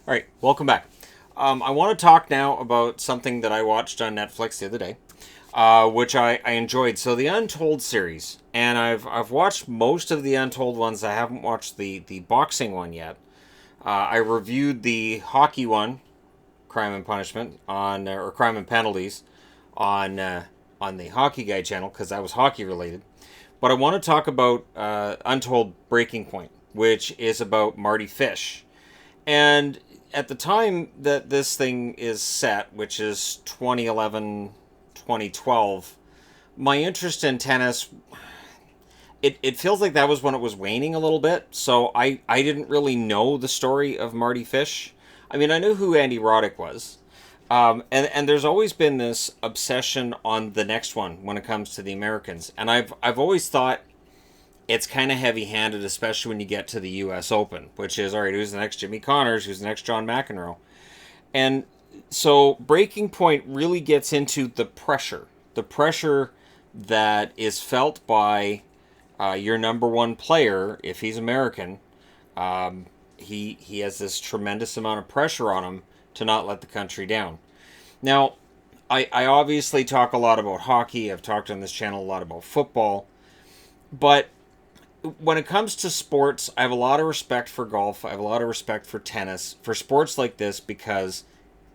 All right, welcome back. I want to talk now about something that I watched on Netflix the other day, which I enjoyed. So the Untold series, and I've watched most of the Untold ones. I haven't watched the boxing one yet. I reviewed the hockey one, Crime and Punishment on or Crime and Penalties on the Hockey Guy channel because that was hockey related. But I want to talk about Untold Breaking Point, which is about Marty Fish. And at the time that this thing is set, which is 2011, 2012, my interest in tennis, it feels like that was when it was waning a little bit. So I didn't really know the story of Marty Fish. I mean, I knew who Andy Roddick was. And there's always been this obsession on the next one when it comes to the Americans. And I've always thought it's kind of heavy handed, especially when you get to the U.S. Open, which is, all right, who's the next Jimmy Connors? Who's the next John McEnroe? And so Breaking Point really gets into the pressure that is felt by your number one player, if he's American. He has this tremendous amount of pressure on him to not let the country down. Now, I obviously talk a lot about hockey. I've talked on this channel a lot about football. But when it comes to sports, I have a lot of respect for golf. I have a lot of respect for tennis, for sports like this, because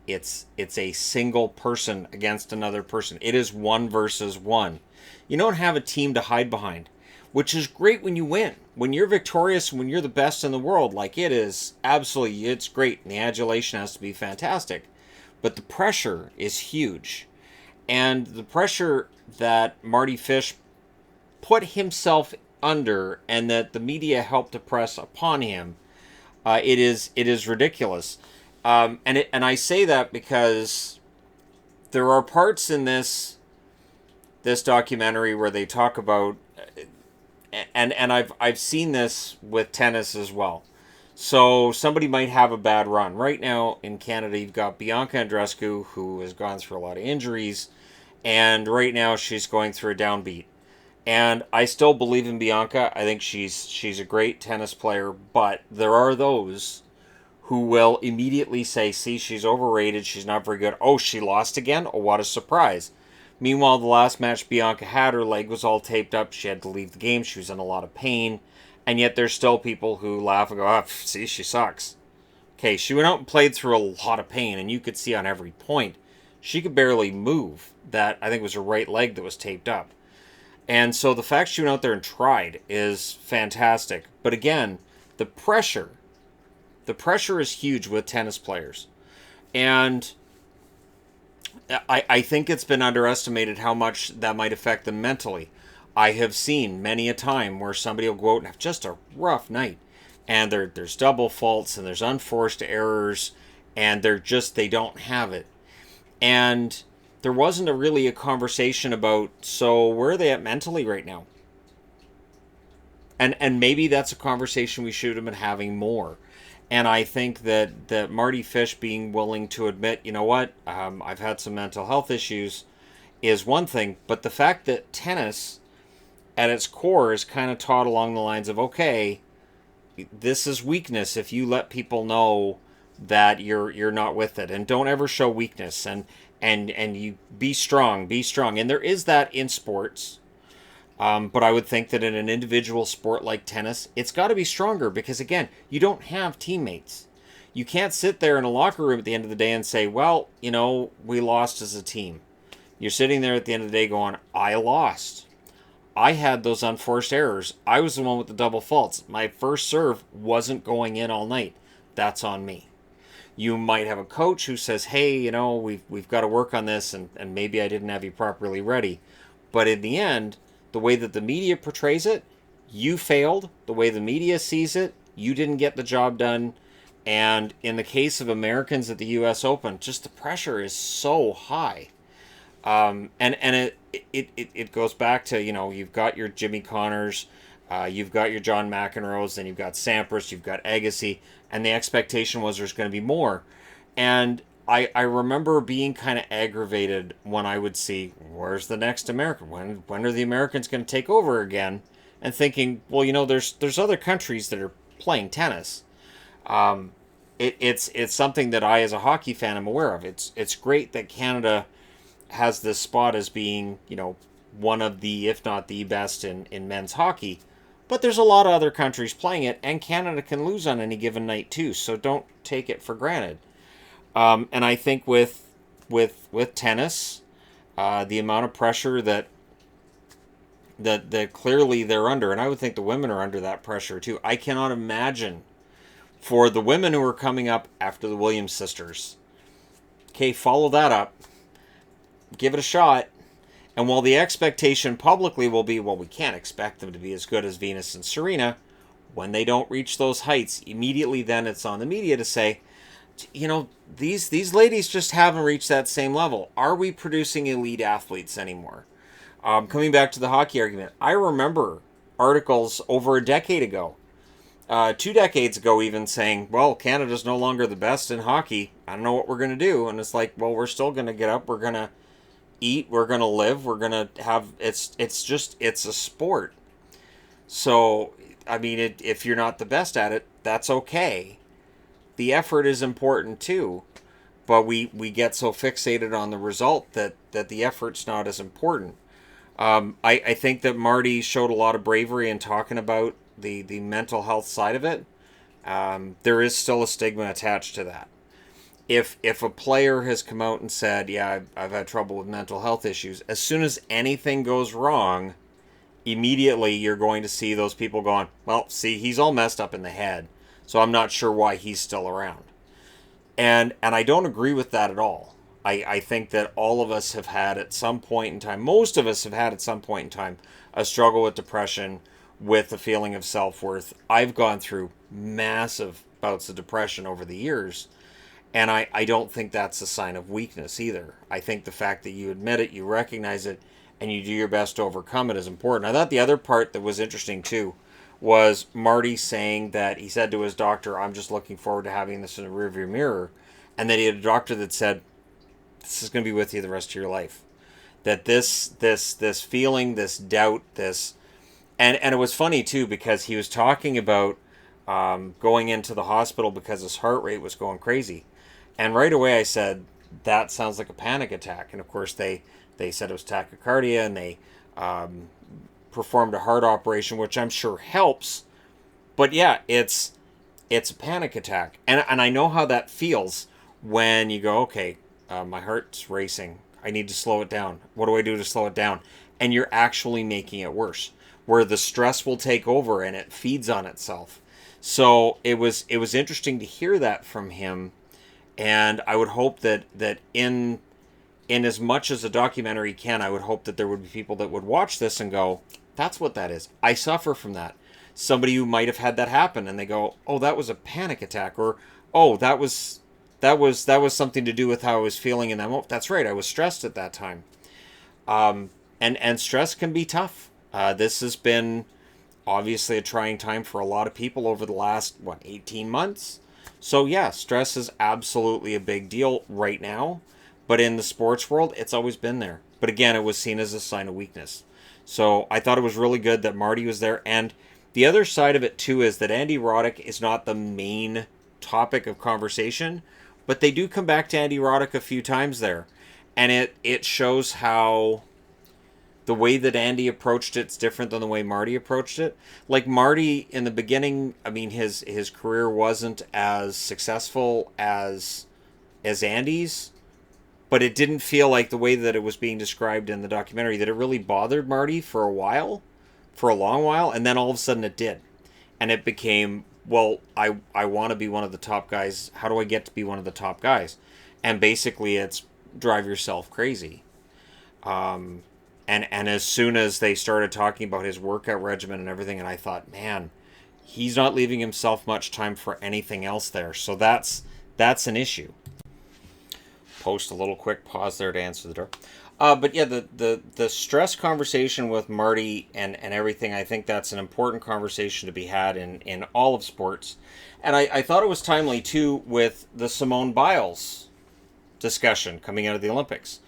it's a single person against another person. It is one versus one. You don't have a team to hide behind, which is great when you win. When you're victorious, when you're the best in the world, like it is, absolutely, it's great. And the adulation has to be fantastic. But the pressure is huge. And the pressure that Marty Fish put himself under and that the media helped to press upon him, it is ridiculous. And I say that because there are parts in this documentary where they talk about, and I've seen this with tennis as well. So somebody might have a bad run right now in Canada. You've got Bianca Andreescu, who has gone through a lot of injuries, and right now she's going through a downbeat. And I still believe in Bianca. I think she's a great tennis player, but there are those who will immediately say, see, she's overrated, she's not very good. Oh, she lost again? Oh, what a surprise. Meanwhile, the last match Bianca had, her leg was all taped up, she had to leave the game, she was in a lot of pain, and yet there's still people who laugh and go, oh, see, she sucks. Okay, she went out and played through a lot of pain, and you could see on every point, she could barely move. That, I think, was her right leg that was taped up. And so the fact she went out there and tried is fantastic. But again, the pressure is huge with tennis players. And I think it's been underestimated how much that might affect them mentally. I have seen many a time where somebody will go out and have just a rough night. And there's double faults and there's unforced errors. And they don't have it. And there wasn't really a conversation about, so where are they at mentally right now? And maybe that's a conversation we should have been having more. And I think that Marty Fish being willing to admit, you know what, I've had some mental health issues is one thing. But the fact that tennis at its core is kind of taught along the lines of, okay, this is weakness if you let people know that you're not with it, and don't ever show weakness, and you be strong, and there is that in sports. But I would think that in an individual sport like tennis, it's got to be stronger because, again, you don't have teammates. You can't sit there in a locker room at the end of the day and say, well, we lost as a team. You're sitting there at the end of the day going, I lost. I had those unforced errors. I was the one with the double faults. My first serve wasn't going in all night. That's on me. You might have a coach who says, hey, we've got to work on this, and maybe I didn't have you properly ready. But in the end, the way that the media portrays it, you failed. The way the media sees it, you didn't get the job done. And in the case of Americans at the U.S. Open, just the pressure is so high. And it goes back to, you've got your Jimmy Connors, you've got your John McEnroes, then you've got Sampras, you've got Agassi, and the expectation was there's going to be more. And I remember being kind of aggravated when I would see, where's the next American? When are the Americans going to take over again? And thinking, well, there's other countries that are playing tennis. it's something that I, as a hockey fan, am aware of. It's great that Canada has this spot as being, one of the, if not the best in men's hockey. But there's a lot of other countries playing it, and Canada can lose on any given night too. So don't take it for granted. And I think with tennis, the amount of pressure that clearly they're under, and I would think the women are under that pressure too. I cannot imagine for the women who are coming up after the Williams sisters. Okay, follow that up. Give it a shot. And while the expectation publicly will be, well, we can't expect them to be as good as Venus and Serena, when they don't reach those heights, immediately then it's on the media to say, these ladies just haven't reached that same level. Are we producing elite athletes anymore? Coming back to the hockey argument, I remember articles over a decade ago, 2 decades ago even, saying, well, Canada's no longer the best in hockey. I don't know what we're going to do. And it's like, well, we're still going to get up. We're going to eat. We're going to live. We're going to have, it's a sport. So, I mean, if you're not the best at it, that's okay. The effort is important too. But we get so fixated on the result that the effort's not as important. I think that Marty showed a lot of bravery in talking about the mental health side of it. There is still a stigma attached to that. If a player has come out and said, yeah, I've had trouble with mental health issues, as soon as anything goes wrong, immediately you're going to see those people going, well, see, he's all messed up in the head, so I'm not sure why he's still around. And I don't agree with that at all. I think that all of us have had at some point in time, most of us have had at some point in time, a struggle with depression, with the feeling of self-worth. I've gone through massive bouts of depression over the years, and I don't think that's a sign of weakness either. I think the fact that you admit it, you recognize it, and you do your best to overcome it is important. I thought the other part that was interesting too was Marty saying that he said to his doctor, I'm just looking forward to having this in the rearview mirror, and that he had a doctor that said, this is going to be with you the rest of your life. That this feeling, this doubt, and it was funny too, because he was talking about going into the hospital because his heart rate was going crazy. And right away I said, that sounds like a panic attack. And of course they said it was tachycardia, and they performed a heart operation, which I'm sure helps. But yeah, it's a panic attack. And I know how that feels when you go, okay, my heart's racing. I need to slow it down. What do I do to slow it down? And you're actually making it worse, where the stress will take over and it feeds on itself. So it was interesting to hear that from him, and I would hope that in as much as a documentary can, I would hope that there would be people that would watch this and go, that's what that is. I suffer from that. Somebody who might have had that happen, and they go, oh, that was a panic attack, or oh, that was something to do with how I was feeling in that moment. That's right, I was stressed at that time. And stress can be tough. This has been obviously a trying time for a lot of people over the last, 18 months? So yeah, stress is absolutely a big deal right now. But in the sports world, it's always been there. But again, it was seen as a sign of weakness. So I thought it was really good that Marty was there. And the other side of it too is that Andy Roddick is not the main topic of conversation, but they do come back to Andy Roddick a few times there. And it shows how the way that Andy approached it's different than the way Marty approached it. Like Marty in the beginning, I mean, his career wasn't as successful as Andy's, but it didn't feel like the way that it was being described in the documentary that it really bothered Marty for a while, for a long while, and then all of a sudden it did. And it became, well, I want to be one of the top guys. How do I get to be one of the top guys? And basically it's drive yourself crazy. And as soon as they started talking about his workout regimen and everything, and I thought, man, he's not leaving himself much time for anything else there. So that's an issue. Post a little quick pause there to answer the door. But yeah, the stress conversation with Marty and everything, I think that's an important conversation to be had in all of sports. And I thought it was timely, too, with the Simone Biles discussion coming out of the Olympics,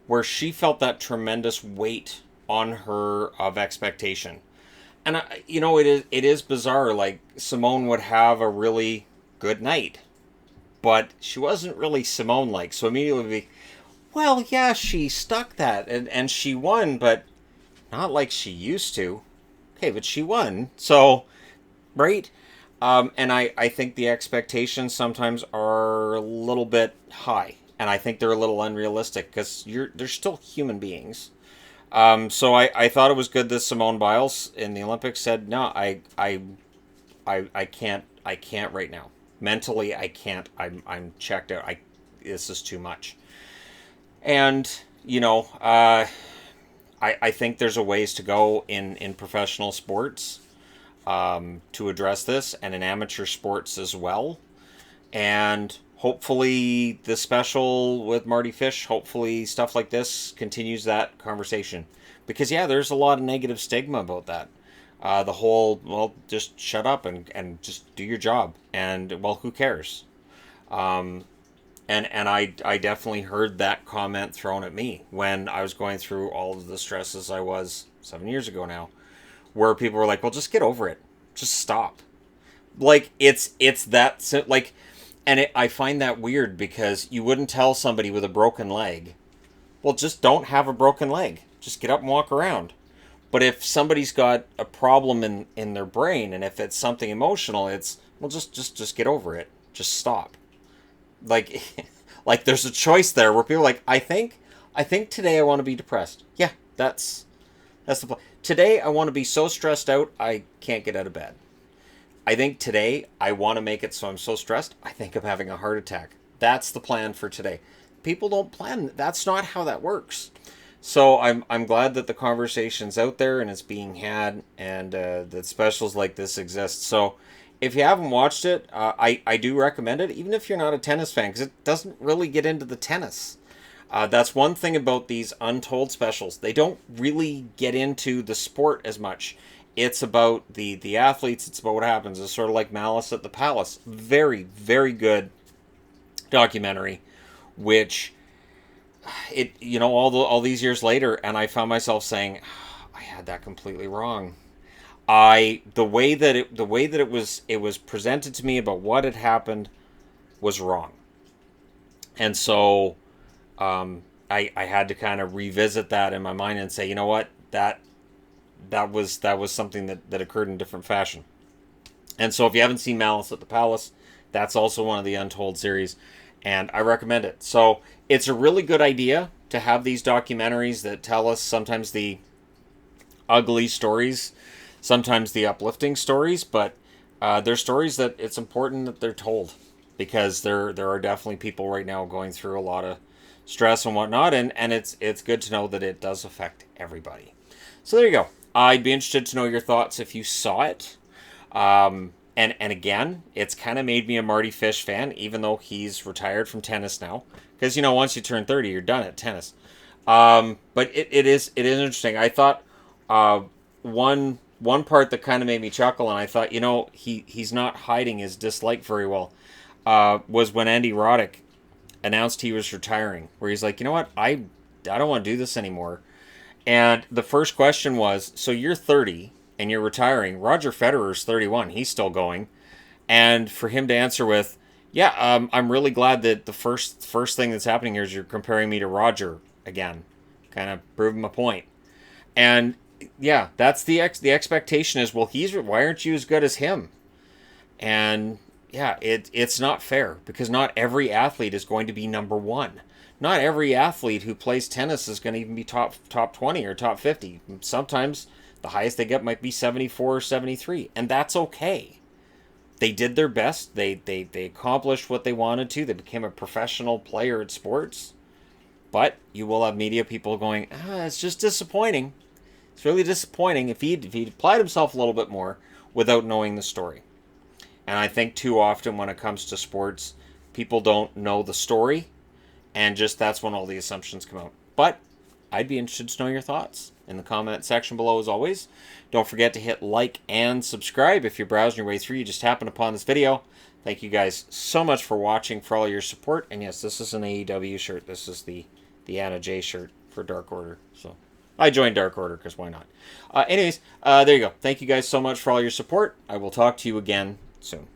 where she felt that tremendous weight on her of expectation. And, it is bizarre. Like, Simone would have a really good night, but she wasn't really Simone-like. So immediately be, well, yeah, she stuck that, and she won, but not like she used to. Okay, but she won. So, right? And I think the expectations sometimes are a little bit high. And I think they're a little unrealistic because they're still human beings. So I thought it was good that Simone Biles in the Olympics said, no, I can't right now. Mentally, I can't. I'm checked out. This is too much. And, I think there's a ways to go in professional sports to address this, and in amateur sports as well. And hopefully the special with Marty Fish, hopefully stuff like this continues that conversation. Because, yeah, there's a lot of negative stigma about that. The whole, well, just shut up and just do your job. And, well, who cares? And I definitely heard that comment thrown at me when I was going through all of the stresses I was 7 years ago now, where people were like, well, just get over it. Just stop. Like, it's that, like, and I find that weird because you wouldn't tell somebody with a broken leg, well, just don't have a broken leg. Just get up and walk around. But if somebody's got a problem in their brain, and if it's something emotional, it's, well, just get over it. Just stop. Like, like there's a choice there where people are like, I think today I want to be depressed. Yeah, that's the plan. Today I want to be so stressed out I can't get out of bed. I think today I want to make it so I'm so stressed I think I'm having a heart attack. That's the plan for today. People don't plan. That's not how that works. So I'm glad that the conversation's out there and it's being had, and that specials like this exist. So if you haven't watched it, I do recommend it, even if you're not a tennis fan, because it doesn't really get into the tennis. That's one thing about these Untold specials. They don't really get into the sport as much. It's about the athletes. It's about what happens. It's sort of like Malice at the Palace. Very, very good documentary, which all these years later, and I found myself saying, I had that completely wrong. The way that it was presented to me about what had happened was wrong. And so I had to kind of revisit that in my mind and say, you know what, that was something that occurred in a different fashion. And so if you haven't seen Malice at the Palace, that's also one of the Untold series, and I recommend it. So it's a really good idea to have these documentaries that tell us sometimes the ugly stories, sometimes the uplifting stories, but they're stories that it's important that they're told, because there are definitely people right now going through a lot of stress and whatnot, and it's good to know that it does affect everybody. So there you go. I'd be interested to know your thoughts if you saw it. And again, it's kind of made me a Marty Fish fan, even though he's retired from tennis now. Because, once you turn 30, you're done at tennis. But it is interesting. I thought one part that kind of made me chuckle, and I thought, he's not hiding his dislike very well, was when Andy Roddick announced he was retiring, where he's like, you know what, I don't want to do this anymore. And the first question was, so you're 30 and you're retiring. Roger Federer's 31. He's still going. And for him to answer with, yeah, I'm really glad that the first thing that's happening here is you're comparing me to Roger again. Kind of proving my point. And yeah, that's the expectation is, well, why aren't you as good as him? And yeah, it's not fair, because not every athlete is going to be number one. Not every athlete who plays tennis is going to even be top 20 or top 50. Sometimes the highest they get might be 74 or 73, and that's okay. They did their best. They accomplished what they wanted to. They became a professional player at sports. But you will have media people going, it's just disappointing. It's really disappointing if he'd applied himself a little bit more without knowing the story. And I think too often when it comes to sports, people don't know the story, and just that's when all the assumptions come out. But I'd be interested to know your thoughts in the comment section below as always. Don't forget to hit like and subscribe if you're browsing your way through. You just happened upon this video. Thank you guys so much for watching, for all your support. And yes, this is an AEW shirt. This is the Anna J shirt for Dark Order. So I joined Dark Order because why not? Anyways, there you go. Thank you guys so much for all your support. I will talk to you again soon.